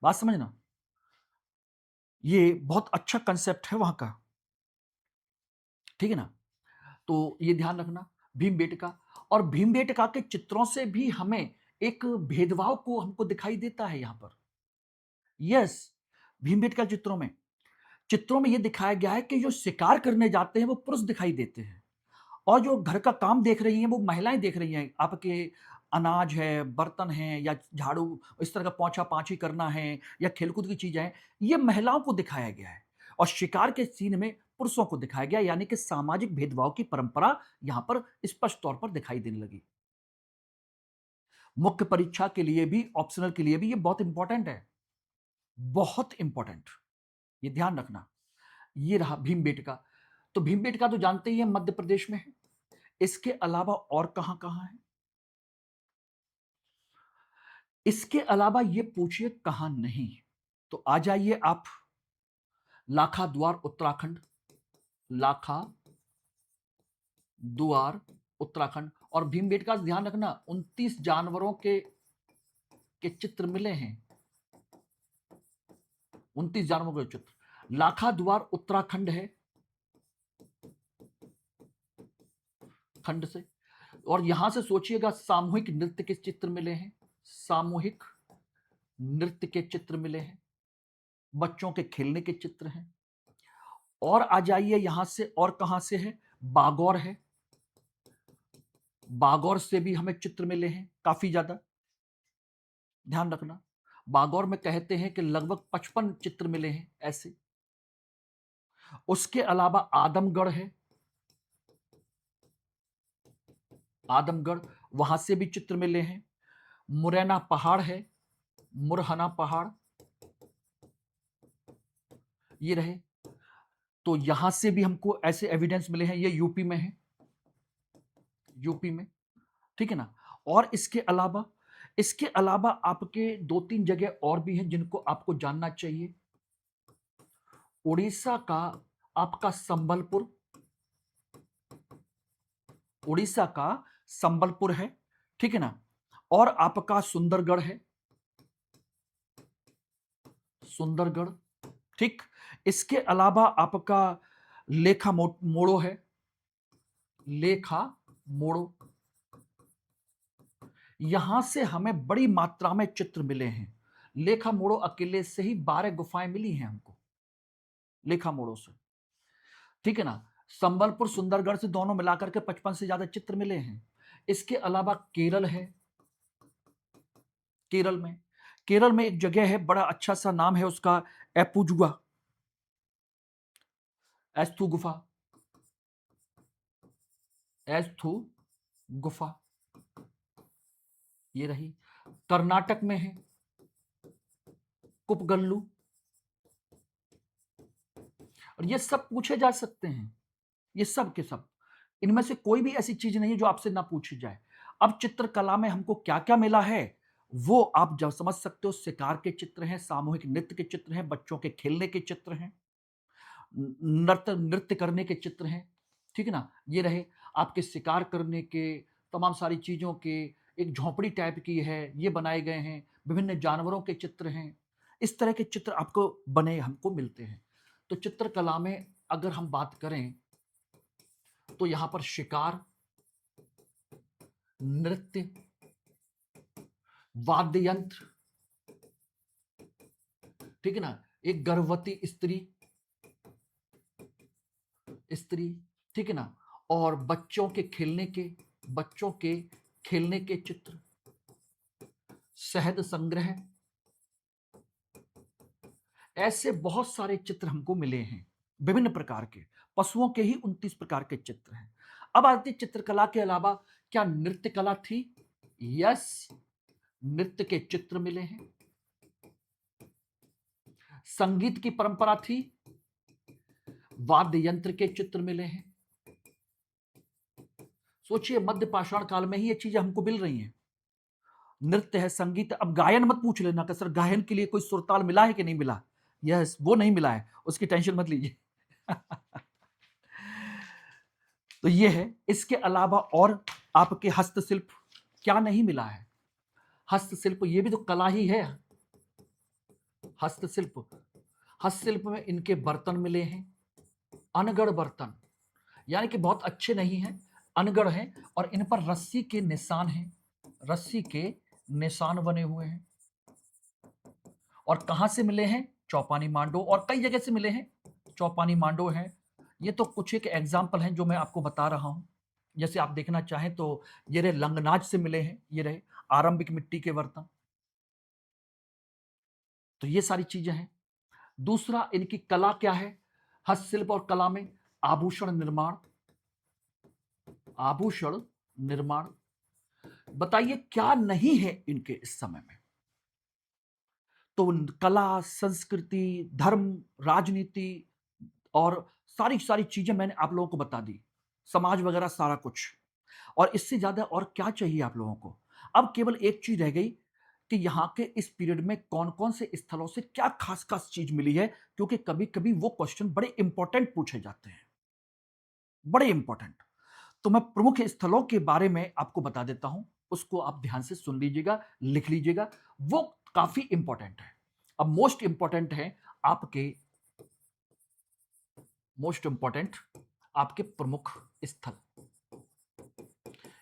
बात समझना, ये बहुत अच्छा कंसेप्ट है वहां का, ठीक है ना। तो ये ध्यान रखना, भीमबेटका। और भीमबेटका के चित्रों से भी हमें एक भेदभाव को हमको दिखाई देता है यहां पर। यस, भीमबेटका चित्रों में यह दिखाया गया है कि जो शिकार करने जाते हैं वो पुरुष दिखाई देते हैं, और जो घर का काम देख रही हैं वो महिलाएं देख रही हैं। आपके अनाज है, बर्तन है, या झाड़ू इस तरह का पोंछा पाछी करना है, या खेलकूद की चीजें हैं, ये महिलाओं को दिखाया गया है। और शिकार के सीन में पुरुषों को दिखाया गया, यानी कि सामाजिक भेदभाव की परंपरा यहां पर स्पष्ट तौर पर दिखाई देने लगी। मुख्य परीक्षा के लिए भी, ऑप्शनल के लिए भी ये बहुत इंपॉर्टेंट है, बहुत इंपॉर्टेंट, ये ध्यान रखना। ये रहा भीमबेटका। तो भीमबेटका तो जानते ही हैं मध्य प्रदेश में है। इसके अलावा और कहां कहां है? इसके अलावा ये पूछिए कहां नहीं। तो आ जाइए आप लाखा द्वार उत्तराखंड, लाखा द्वार उत्तराखंड। और भीमबेटका का ध्यान रखना, 29 जानवरों के चित्र मिले हैं, 29 जानवरों के चित्र। लाखा द्वार उत्तराखंड है, खंड से। और यहां से सोचिएगा, सामूहिक नृत्य के चित्र मिले हैं, सामूहिक नृत्य के चित्र मिले हैं, बच्चों के खेलने के चित्र हैं। और आ जाइए यहां से, और कहां से है? बागौर है, बागौर से भी हमें चित्र मिले हैं काफी ज्यादा, ध्यान रखना। बागौर में कहते हैं कि लगभग 55 चित्र मिले हैं ऐसे। उसके अलावा आदमगढ़ है, आदमगढ़, वहां से भी चित्र मिले हैं। मुरैना पहाड़ है, मुरहना पहाड़, ये रहे। तो यहां से भी हमको ऐसे एविडेंस मिले हैं, ये यूपी में है, यूपी में, ठीक है ना। और इसके अलावा आपके दो तीन जगह और भी हैं जिनको आपको जानना चाहिए। उड़ीसा का आपका संबलपुर, उड़ीसा का संबलपुर है, ठीक है ना। और आपका सुंदरगढ़ है, सुंदरगढ़, ठीक। इसके अलावा आपका लेखा मोड़ो है, लेखा मोड़ो। यहां से हमें बड़ी मात्रा में चित्र मिले हैं। लेखा मोड़ो अकेले से ही 12 गुफाएं मिली हैं हमको, लेखा मोड़ो से, ठीक है ना। संबलपुर सुंदरगढ़ से दोनों मिलाकर के 55 से ज्यादा चित्र मिले हैं। इसके अलावा केरल है, केरल में एक जगह है, बड़ा अच्छा सा नाम है उसका, एपुजुआ, एस्थु गुफा, एस्थु गुफा, ये रही। कर्नाटक में है कुपगल्लू। और ये सब पूछे जा सकते हैं, ये सब के सब, इनमें से कोई भी ऐसी चीज नहीं है जो आपसे ना पूछी जाए। अब चित्रकला में हमको क्या क्या मिला है वो आप जब समझ सकते हो। शिकार के चित्र हैं, सामूहिक नृत्य के चित्र हैं, बच्चों के खेलने के चित्र हैं, नृत्य नृत्य करने के चित्र हैं, ठीक है ना। ये रहे आपके शिकार करने के, तमाम सारी चीजों के, एक झोंपड़ी टाइप की है, ये बनाए गए हैं, विभिन्न जानवरों के चित्र हैं। इस तरह के चित्र आपको बने हमको मिलते हैं। तो चित्रकला में अगर हम बात करें तो यहां पर शिकार, नृत्य, वाद्य यंत्र, ठीक है ना, एक गर्भवती स्त्री, ठीक है ना, और बच्चों के खेलने के चित्र, शहद संग्रह, ऐसे बहुत सारे चित्र हमको मिले हैं विभिन्न प्रकार के। पशुओं के ही 29 प्रकार के चित्र हैं। अब आती चित्रकला के अलावा क्या नृत्य कला थी? यस, नृत्य के चित्र मिले हैं। संगीत की परंपरा थी, वाद्य यंत्र के चित्र मिले हैं। सोचिए मध्य पाषाण काल में ही ये चीजें हमको मिल रही हैं। नृत्य है, संगीत। अब गायन मत पूछ लेना कि सर गायन के लिए कोई सुरताल मिला है कि नहीं मिला। यस, वो नहीं मिला है, उसकी टेंशन मत लीजिए। तो ये है। इसके अलावा और आपके हस्तशिल्प क्या नहीं मिला है? हस्तशिल्प ये भी तो कला ही है। हस्तशिल्प, हस्तशिल्प में इनके बर्तन मिले हैं, अनगढ़ बर्तन, यानी कि बहुत अच्छे नहीं हैं, अनगढ़ हैं, और इन पर रस्सी के निशान हैं, रस्सी के निशान बने हुए हैं। और कहां से मिले हैं? चौपानी मांडो, और कई जगह से मिले हैं। चौपानी मांडो है। ये तो कुछ एक एग्जाम्पल हैं जो मैं आपको बता रहा हूं। जैसे आप देखना चाहें तो ये रहे लंगनाज से मिले हैं, ये रहे आरंभिक मिट्टी के बर्तन। तो ये सारी चीजें हैं। दूसरा, इनकी कला क्या है? हस्तशिल्प और कला में आभूषण निर्माण, आभूषण निर्माण। बताइए क्या नहीं है इनके इस समय में? तो कला, संस्कृति, धर्म, राजनीति और सारी सारी चीजें मैंने आप लोगों को बता दी, समाज वगैरह सारा कुछ। और इससे ज्यादा और क्या चाहिए आप लोगों को? अब केवल एक चीज रह गई कि यहां के इस पीरियड में कौन कौन से स्थलों से क्या खास खास चीज मिली है, क्योंकि कभी कभी वो क्वेश्चन बड़े इंपॉर्टेंट पूछे जाते हैं, बड़े इंपॉर्टेंट। तो मैं प्रमुख स्थलों के बारे में आपको बता देता हूं, उसको आप ध्यान से सुन लीजिएगा, लिख लीजिएगा, वो काफी इंपॉर्टेंट है। अब मोस्ट इंपॉर्टेंट है आपके, मोस्ट इंपॉर्टेंट आपके प्रमुख स्थल,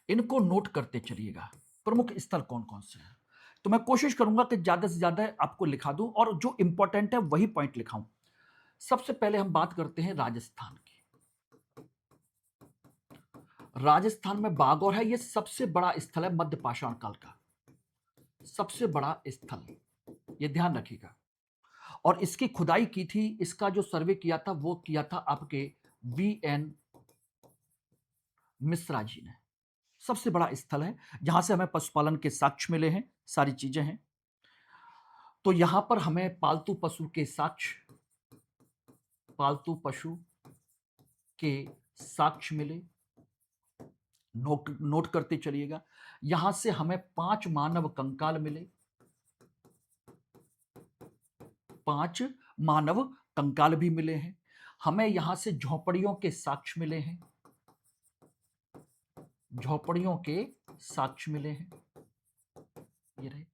इनको नोट करते चलिएगा। प्रमुख स्थल कौन कौन से हैं? तो मैं कोशिश करूंगा कि ज्यादा से ज्यादा आपको लिखा दूं और जो इंपॉर्टेंट है वही पॉइंट लिखाऊं। सबसे पहले हम बात करते हैं राजस्थान की। राजस्थान में बागौर है, यह सबसे बड़ा स्थल है मध्य पाषाण काल का, सबसे बड़ा स्थल, ये ध्यान रखिएगा। और इसकी खुदाई की थी, इसका जो सर्वे किया था वो किया था आपके वीएन मिश्रा जी ने। सबसे बड़ा स्थल है जहां से हमें पशुपालन के साक्ष्य मिले हैं, सारी चीजें हैं। तो यहां पर हमें पालतू पशु के साक्ष्य, पालतू पशु के साक्ष्य मिले, नोट करते चलिएगा। यहां से हमें 5 मानव कंकाल मिले, 5 मानव कंकाल भी मिले हैं। हमें यहां से झोपड़ियों के साक्ष्य मिले हैं, झोपड़ियों के साक्ष्य मिले हैं। ये रहे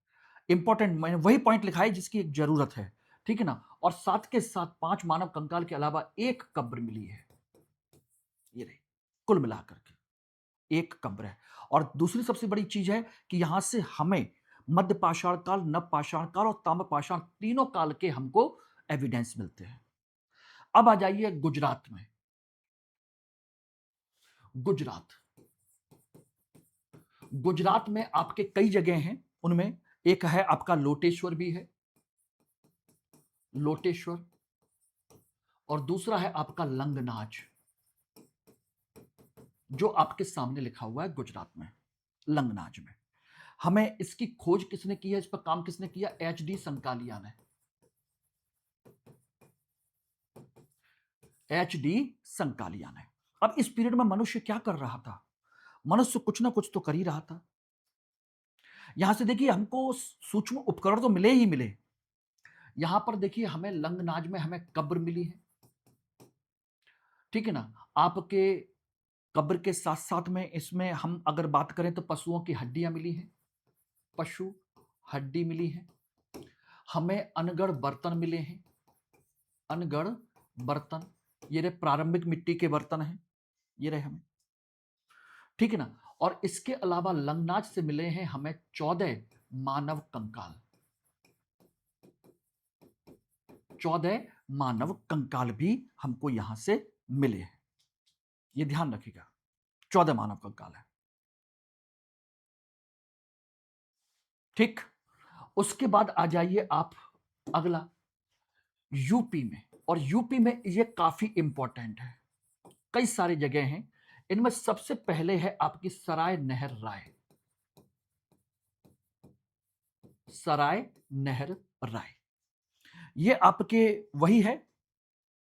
इंपॉर्टेंट, मैंने वही पॉइंट लिखा है जिसकी एक जरूरत है, ठीक है ना। और साथ के साथ 5 मानव कंकाल के अलावा एक कब्र मिली है, ये रही, कुल मिलाकर के एक कब्र है। और दूसरी सबसे बड़ी चीज है कि यहां से हमें मध्य पाषाण काल, नव पाषाण काल और ताम्र पाषाण तीनों काल के हमको एविडेंस मिलते हैं। अब आ जाइए गुजरात में। गुजरात, गुजरात में आपके कई जगह हैं, उनमें एक है आपका लोटेश्वर भी है, लोटेश्वर, और दूसरा है आपका लंगनाज, जो आपके सामने लिखा हुआ है गुजरात में, लंगनाज में। हमें इसकी खोज किसने की है, इस पर काम किसने किया? एच.डी. संकालिया ने, एच.डी. संकालिया ने। अब इस पीरियड में मनुष्य क्या कर रहा था? मनुष्य कुछ ना कुछ तो कर ही रहा था। यहां से देखिए हमको सूक्ष्म उपकरण तो मिले ही मिले। यहां पर देखिए हमें लंगनाज में हमें कब्र मिली है, ठीक है ना। आपके कब्र के साथ साथ में इसमें हम अगर बात करें तो पशुओं की हड्डियां मिली हैं, पशु हड्डी मिली है। हमें अनगढ़ बर्तन मिले हैं, अनगढ़ बर्तन, ये रहे प्रारंभिक मिट्टी के बर्तन हैं, ये रहे हमें, ठीक है ना। और इसके अलावा लंगनाज से मिले हैं हमें 14 मानव कंकाल, 14 मानव कंकाल भी हमको यहां से मिले हैं, ये ध्यान रखिएगा, 14 मानव कंकाल है, ठीक। उसके बाद आ जाइए आप अगला यूपी में। और यूपी में ये काफी इंपॉर्टेंट है, कई सारी जगह हैं, इनमें सबसे पहले है आपकी सराय नहर राय, सराय नहर राय। ये आपके वही है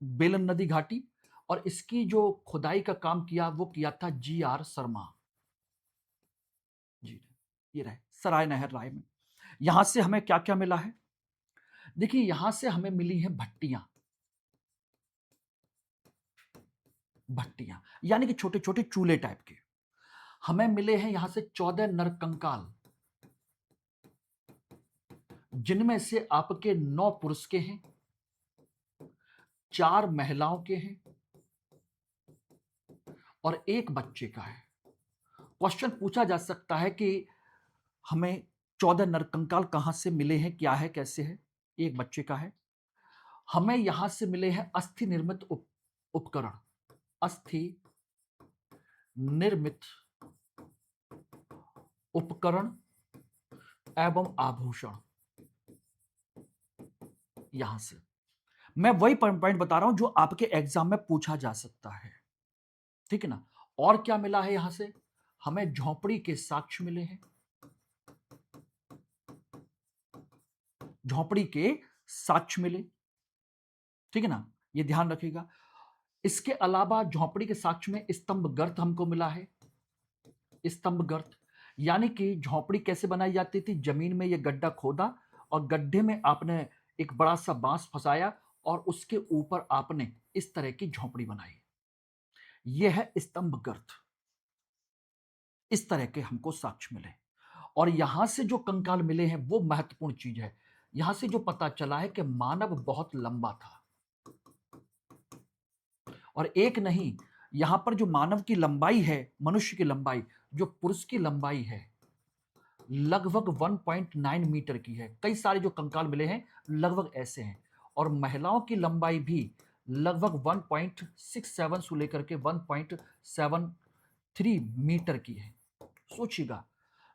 बेलन नदी घाटी, और इसकी जो खुदाई का काम किया वो किया था जी.आर. शर्मा जी ने। ये रहे सराय नहर राय में। यहां से हमें क्या क्या मिला है? देखिए यहां से हमें मिली है भट्टियां, भट्टियां, यानी कि छोटे छोटे चूल्हे टाइप के। हमें मिले हैं यहां से 14 नरकंकाल, जिनमें से आपके 9 पुरुष के हैं, 4 महिलाओं के हैं और 1 बच्चे का है। क्वेश्चन पूछा जा सकता है कि हमें 14 नरकंकाल कहां से मिले हैं, क्या है, कैसे है। 1 बच्चे का है। हमें यहां से मिले हैं अस्थि निर्मित उपकरण, अस्थि निर्मित उपकरण एवं आभूषण। यहां से मैं वही पॉइंट बता रहा हूं जो आपके एग्जाम में पूछा जा सकता है, ठीक है ना। और क्या मिला है यहां से, हमें झोपड़ी के साक्ष्य मिले हैं, झोपड़ी के साक्ष्य मिले, ठीक है ना, ये ध्यान रखिएगा। इसके अलावा झोपड़ी के साक्ष्य में स्तंभ गर्त हमको मिला है, स्तंभ गर्त, यानी कि झोपड़ी कैसे बनाई जाती थी, जमीन में ये गड्ढा खोदा और गड्ढे में आपने एक बड़ा सा बांस फंसाया और उसके ऊपर आपने इस तरह की झोपड़ी बनाई, यह है स्तंभ गर्त। इस तरह के हमको साक्ष्य मिले और यहां से जो कंकाल मिले हैं वो महत्वपूर्ण चीज है। यहां से जो पता चला है कि मानव बहुत लंबा था, और एक नहीं, यहां पर जो मानव की लंबाई है, मनुष्य की लंबाई, जो पुरुष की लंबाई है लगभग 1.9 मीटर की है। कई सारे जो कंकाल मिले हैं लगभग ऐसे हैं, और महिलाओं की लंबाई भी लगभग 1.67 से लेकर के 1.73 मीटर की है। सोचिएगा,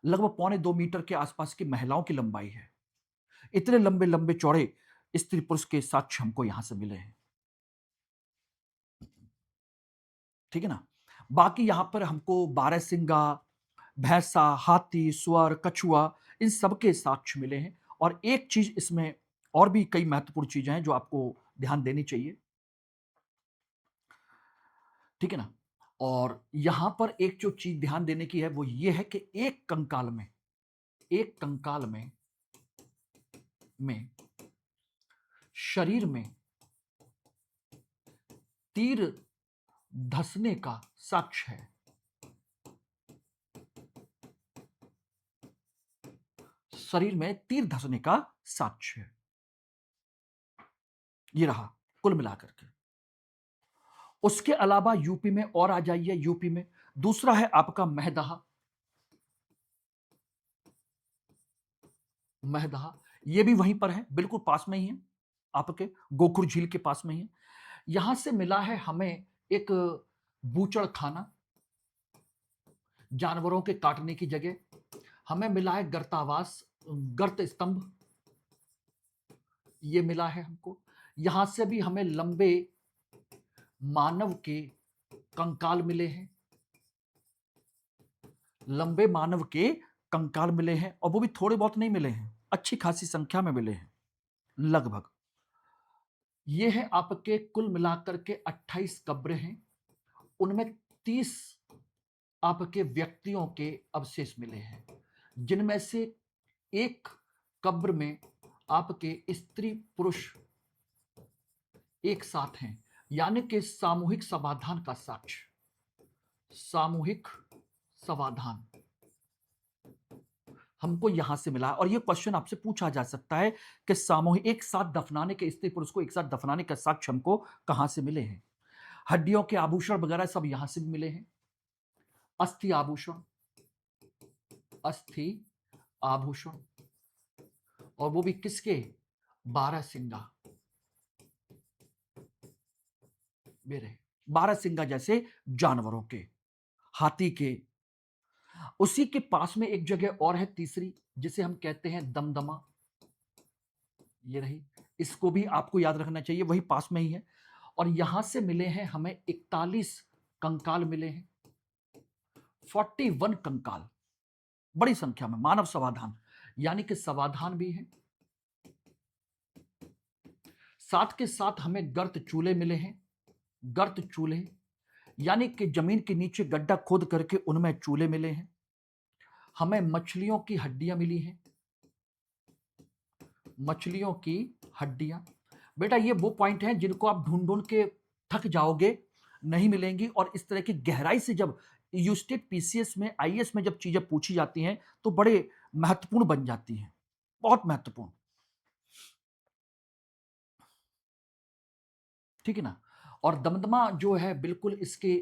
लगभग 1.25 मीटर के आसपास की महिलाओं की लंबाई है। इतने लंबे लंबे चौड़े स्त्री पुरुष के साक्ष्य हमको यहां से मिले हैं, ठीक है ना। बाकी यहां पर हमको बारहसिंगा, भैंसा, हाथी, सुअर, कछुआ, इन सब के साक्ष्य मिले हैं। और एक चीज इसमें और भी कई महत्वपूर्ण चीजें हैं जो आपको ध्यान देनी चाहिए, ठीक है ना। और यहां पर एक जो चीज ध्यान देने की है वो ये है कि एक कंकाल में, एक कंकाल में शरीर में तीर धंसने का साक्ष्य है। शरीर में तीर धंसने का साक्ष्य है, ये रहा कुल मिलाकर के। उसके अलावा यूपी में और आ जाइए, यूपी में दूसरा है आपका महदहा। महदहा ये भी वहीं पर है, बिल्कुल पास में ही है, आपके गोखुर झील के पास में ही है। यहां से मिला है हमें एक बूचड़ खाना, जानवरों के काटने की जगह। हमें मिला है गर्तावास, गर्त स्तंभ, ये मिला है हमको। यहां से भी हमें लंबे मानव के कंकाल मिले हैं, लंबे मानव के कंकाल मिले हैं, और वो भी थोड़े बहुत नहीं मिले हैं, अच्छी खासी संख्या में मिले हैं लगभग। ये है आपके कुल मिलाकर के 28 कब्र हैं, उनमें 30 आपके व्यक्तियों के अवशेष मिले हैं, जिनमें से एक कब्र में आपके स्त्री पुरुष एक साथ हैं, यानी कि सामूहिक समाधान का साक्ष्य, सामूहिक समाधान हमको यहां से मिला। और यह क्वेश्चन आपसे पूछा जा सकता है कि सामूहिक एक साथ दफनाने के, स्त्री पुरुष को एक साथ दफनाने का साक्ष्य हमको कहां से मिले हैं। हड्डियों के आभूषण वगैरह सब यहां से भी मिले हैं, अस्थि आभूषण, अस्थि आभूषण, और वो भी किसके, बारहसिंगा, मेरे बारहसिंगा जैसे जानवरों के, हाथी के। उसी के पास में एक जगह और है तीसरी, जिसे हम कहते हैं दमदमा, ये रही, इसको भी आपको याद रखना चाहिए, वही पास में ही है। और यहां से मिले हैं हमें 41 कंकाल मिले हैं, 41 कंकाल, बड़ी संख्या में मानव समाधान, यानी कि समाधान भी है। साथ के साथ हमें गर्त चूल्हे मिले हैं, गर्त चूल्हे, यानी कि जमीन के नीचे गड्ढा खोद करके उनमें चूल्हे मिले हैं। हमें मछलियों की हड्डियां मिली हैं, मछलियों की हड्डियां। बेटा ये वो पॉइंट हैं जिनको आप ढूंढ ढूंढ के थक जाओगे, नहीं मिलेंगी। और इस तरह की गहराई से जब यूस्टेट पीसीएस में, आईएएस में जब चीजें पूछी जाती हैं तो बड़े महत्वपूर्ण बन जाती हैं, बहुत महत्वपूर्ण। ठीक है ना। और दमदमा जो है बिल्कुल इसके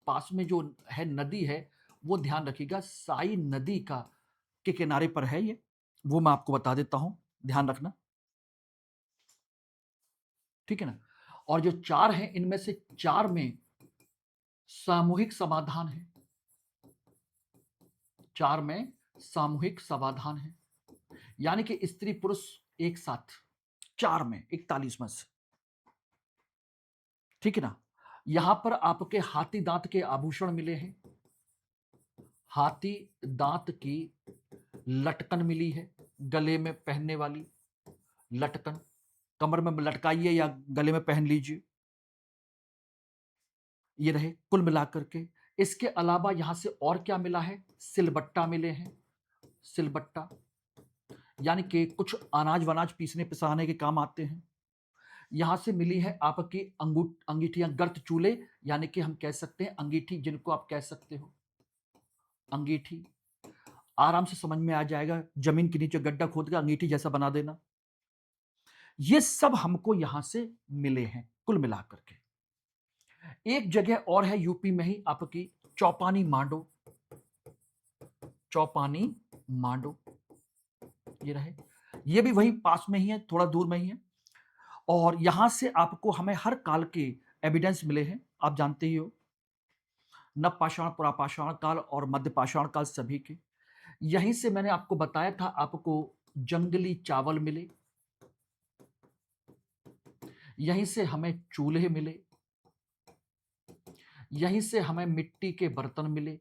पास में जो है नदी है, वो ध्यान रखिएगा साई नदी का के किनारे पर है ये, वो मैं आपको बता देता हूं, ध्यान रखना। ठीक है ना। और जो चार हैं इनमें से चार में सामूहिक समाधान है, चार में सामूहिक समाधान है, यानी कि स्त्री पुरुष एक साथ, चार में 41 में से। ठीक है ना। यहां पर आपके हाथी दांत के आभूषण मिले हैं, हाथी दांत की लटकन मिली है, गले में पहनने वाली लटकन, कमर में लटकाइए या गले में पहन लीजिए। ये रहे कुल मिलाकर के। इसके अलावा यहां से और क्या मिला है, सिलबट्टा मिले हैं, सिलबट्टा, यानी कि कुछ अनाज वनाज पीसने पिसाने के काम आते हैं। यहां से मिली है आपकी अंगीठियां, गर्त चूले, यानी कि हम कह सकते हैं अंगीठी, जिनको आप कह सकते हो अंगीठी, आराम से समझ में आ जाएगा, जमीन के नीचे गड्ढा खोद के अंगीठी जैसा बना देना। ये सब हमको यहां से मिले हैं कुल मिलाकर के। एक जगह और है यूपी में ही आपकी, चौपानी मांडो, चौपानी मांडो, ये रहे, ये भी वही पास में ही है, थोड़ा दूर में ही है। और यहां से आपको हमें हर काल के एविडेंस मिले हैं, आप जानते ही हो, नवपाषाण, पुरापाषाण काल और मध्यपाषाण काल सभी के। यहीं से मैंने आपको बताया था, आपको जंगली चावल मिले, यहीं से हमें चूल्हे मिले, यहीं से हमें मिट्टी के बर्तन मिले,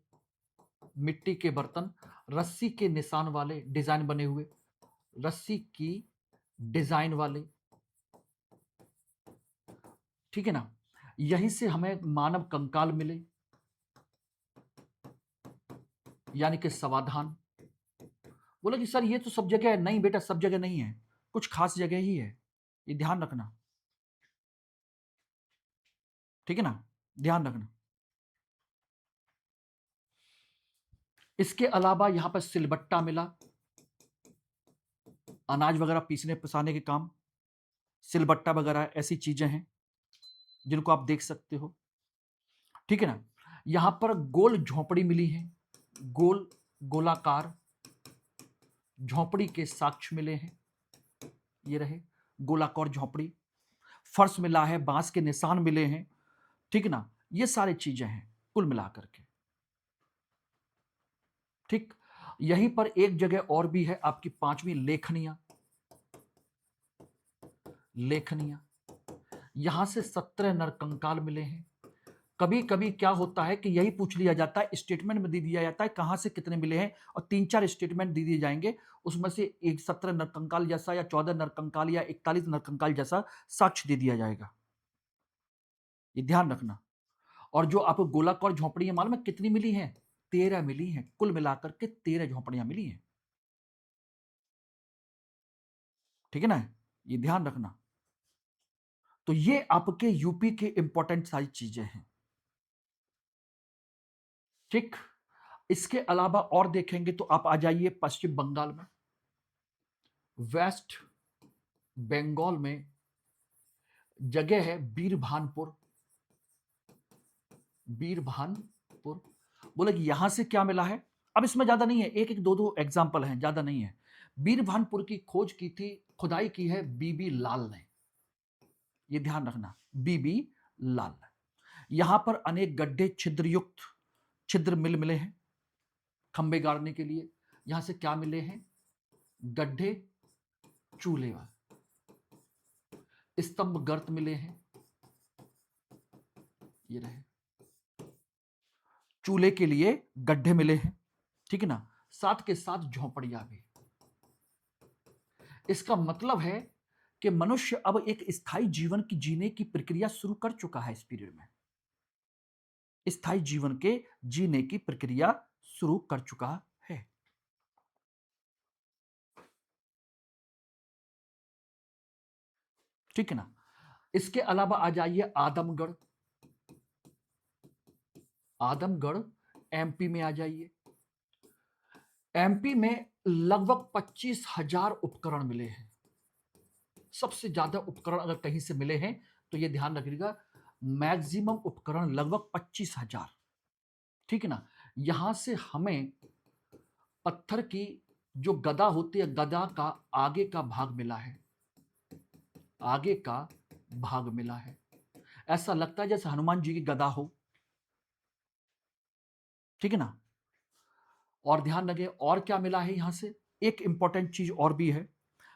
मिट्टी के बर्तन, रस्सी के निशान वाले डिजाइन बने हुए, रस्सी की डिजाइन वाले। ठीक है ना। यहीं से हमें मानव कंकाल मिले, यानी कि समाधान। बोला कि सर ये तो सब जगह है, नहीं बेटा सब जगह नहीं है, कुछ खास जगह ही है, ये ध्यान रखना। ठीक है ना, ध्यान रखना। इसके अलावा यहां पर सिलबट्टा मिला, अनाज वगैरह पीसने पिसाने के काम, सिलबट्टा वगैरह ऐसी चीजें हैं जिनको आप देख सकते हो। ठीक है ना। यहां पर गोल झोपड़ी मिली है, गोल गोलाकार झोपड़ी के साक्ष्य मिले हैं, ये रहे गोलाकार झोपड़ी, फर्श मिला है, बांस के निशान मिले हैं। ठीक ना, ये सारी चीजें हैं कुल मिलाकर के। ठीक। यहीं पर एक जगह और भी है आपकी, पांचवी लेखनियां, लेखनियां, यहां से 17 नरकंकाल मिले हैं। कभी कभी क्या होता है कि यही पूछ लिया जाता है, स्टेटमेंट में दे दिया जाता है कहां से कितने मिले हैं, और 3-4 स्टेटमेंट दे दिए जाएंगे, उसमें से एक 17 नरकंकाल जैसा या 14 नरकंकाल या 41 नरकंकाल जैसा साक्ष्य दे दिया जाएगा, ये ध्यान रखना। और जो आपको गोलाकार झोपड़ियां मालूम है कितनी मिली हैं, 13 मिली हैं, कुल मिलाकर के 13 झोपड़ियां मिली हैं। ठीक है ना, ये ध्यान रखना। तो ये आपके यूपी के इंपॉर्टेंट सारी चीजें हैं। ठीक। इसके अलावा और देखेंगे तो आप आ जाइए पश्चिम बंगाल में, वेस्ट बंगाल में जगह है बीरभानपुर, बीरभानपुर। बोले कि यहां से क्या मिला है, अब इसमें ज्यादा नहीं है, एक एक दो दो एग्जाम्पल हैं, ज्यादा नहीं है। बीरभानपुर की खोज की थी, खुदाई की है बीबी लाल ने, ये ध्यान रखना, बीबी लाल। यहां पर अनेक गड्ढे छिद्रयुक्त, छिद्र मिल मिले हैं खंबे गाड़ने के लिए। यहां से क्या मिले हैं, गड्ढे, चूल्हे वाले स्तंभ गर्त मिले हैं, ये रहे चूल्हे के लिए गड्ढे मिले हैं। ठीक है ना, साथ के साथ झोपड़ियां भी। इसका मतलब है कि मनुष्य अब एक स्थायी जीवन की जीने की प्रक्रिया शुरू कर चुका है, इस पीरियड में स्थायी जीवन के जीने की प्रक्रिया शुरू कर चुका है। ठीक है ना। इसके अलावा आ जाइए आदमगढ़, आदमगढ़ एमपी में आ जाइए। एमपी में लगभग 25,000 उपकरण मिले हैं। सबसे ज्यादा उपकरण अगर कहीं से मिले हैं तो ये ध्यान रखिएगा, मैक्सिमम उपकरण लगभग 25,000। ठीक है ना। यहां से हमें पत्थर की जो गदा होती है, गदा का आगे का भाग मिला है, आगे का भाग मिला है। ऐसा लगता है जैसे हनुमान जी की गदा हो। ठीक है ना। और ध्यान रखें और क्या मिला है यहां से, एक इंपॉर्टेंट चीज और भी है।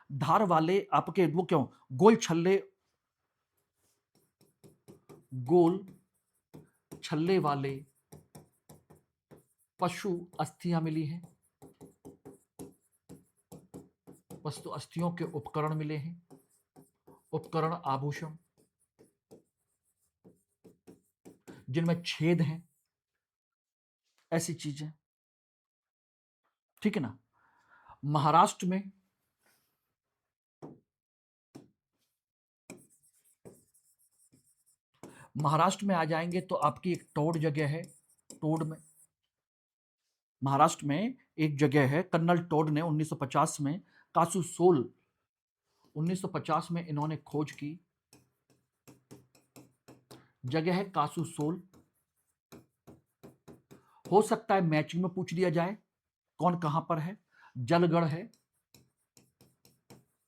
धार वाले आपके वो क्यों गोल छल्ले, गोल छल्ले वाले पशु अस्थियां मिली हैं। वस्तु अस्थियों के उपकरण मिले हैं, उपकरण आभूषण जिनमें छेद हैं, ऐसी चीजें। ठीक है ना। महाराष्ट्र में आ जाएंगे तो आपकी एक टोड जगह है। टोड में महाराष्ट्र में एक जगह है, कर्नल टोड ने 1950 में कासुसोल 1950 में इन्होंने खोज की। जगह है कासुसोल। हो सकता है मैचिंग में पूछ लिया जाए कौन कहां पर है। जलगढ़ है,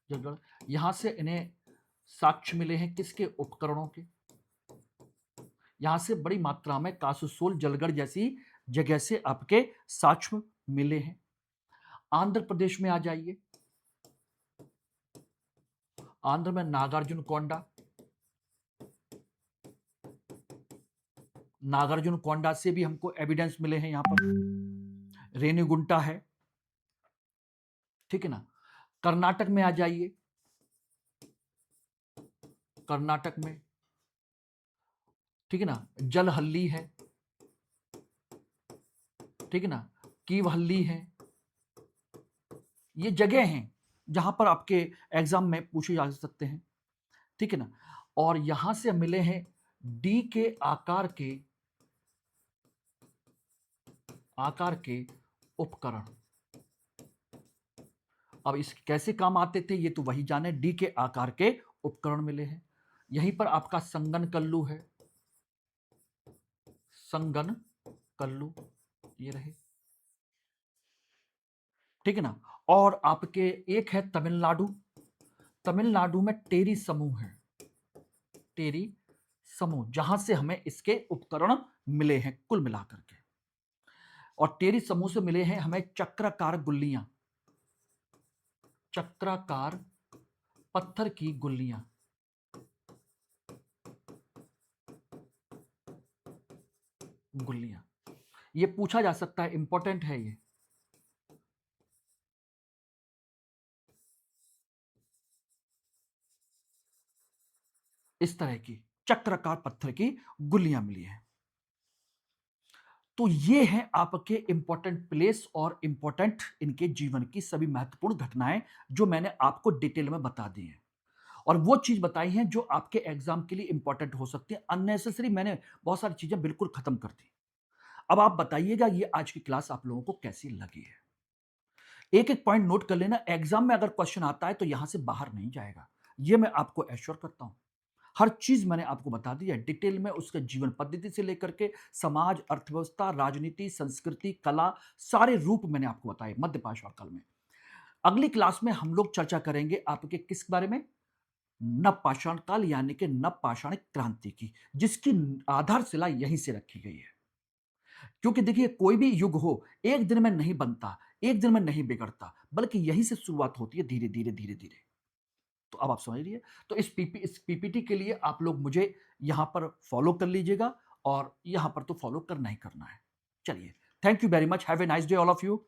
जलगढ़। यहां से इन्हें साक्ष्य मिले हैं किसके, उपकरणों के। यहां से बड़ी मात्रा में कासुसोल जलगढ़ जैसी जगह से आपके साक्ष्य मिले हैं। आंध्र प्रदेश में आ जाइए। आंध्र में नागार्जुन कोंडा, नागार्जुन कोंडा से भी हमको एविडेंस मिले हैं। यहां पर रेणुगुंटा है। ठीक है ना। कर्नाटक में आ जाइए। कर्नाटक में ठीक है ना, जलहल्ली है। ठीक है ना, कीवहल्ली है। ये जगह हैं जहां पर आपके एग्जाम में पूछे जा सकते हैं। ठीक है ना। और यहां से मिले हैं डी के आकार के उपकरण। अब इस कैसे काम आते थे ये तो वही जाने। डी के आकार के उपकरण मिले हैं। यहीं पर आपका संगन कल्लू है, संगन कल्लू ये रहे। ठीक है ना। और आपके एक है तमिलनाडु। तमिलनाडु में टेरी समूह है, टेरी समूह, जहां से हमें इसके उपकरण मिले हैं कुल मिलाकर के। और टेरी समूह से मिले हैं हमें चक्राकार गुल्लियां, चक्राकार पत्थर की गुल्लियां। गुल्लियां ये पूछा जा सकता है, इंपॉर्टेंट है ये। इस तरह की चक्राकार पत्थर की गुल्लियां मिली है। तो ये है आपके इंपॉर्टेंट प्लेस और इंपॉर्टेंट इनके जीवन की सभी महत्वपूर्ण घटनाएं जो मैंने आपको डिटेल में बता दी हैं। और वो चीज बताई है जो आपके एग्जाम के लिए इंपॉर्टेंट हो सकती है। अननेसेसरी मैंने बहुत सारी चीजें बिल्कुल खत्म कर दी। अब आप बताइएगा ये आज की क्लास आप लोगों को कैसी लगी है। एक एक पॉइंट नोट कर लेना, एग्जाम में अगर क्वेश्चन आता है तो यहां से बाहर नहीं जाएगा, ये मैं आपको एश्योर करता हूं। हर चीज मैंने आपको बता दी है डिटेल में, उसके जीवन पद्धति से लेकर के समाज, अर्थव्यवस्था, राजनीति, संस्कृति, कला, सारे रूप मैंने आपको बताए मध्यपाषाण काल में। अगली क्लास में हम लोग चर्चा करेंगे आपके किस बारे में, नवपाषाण काल यानी कि नवपाषाणिक क्रांति की, जिसकी आधारशिला यहीं से रखी गई है। क्योंकि देखिए कोई भी युग हो एक दिन में नहीं बनता, एक दिन में नहीं बिगड़ता, बल्कि यहीं से शुरुआत होती है, धीरे धीरे धीरे धीरे। तो अब आप समझ लीजिए। तो इस पीपीटी के लिए आप लोग मुझे यहां पर फॉलो कर लीजिएगा, और यहां पर तो फॉलो करना ही करना है। चलिए, thank you very much, have a nice day all of you.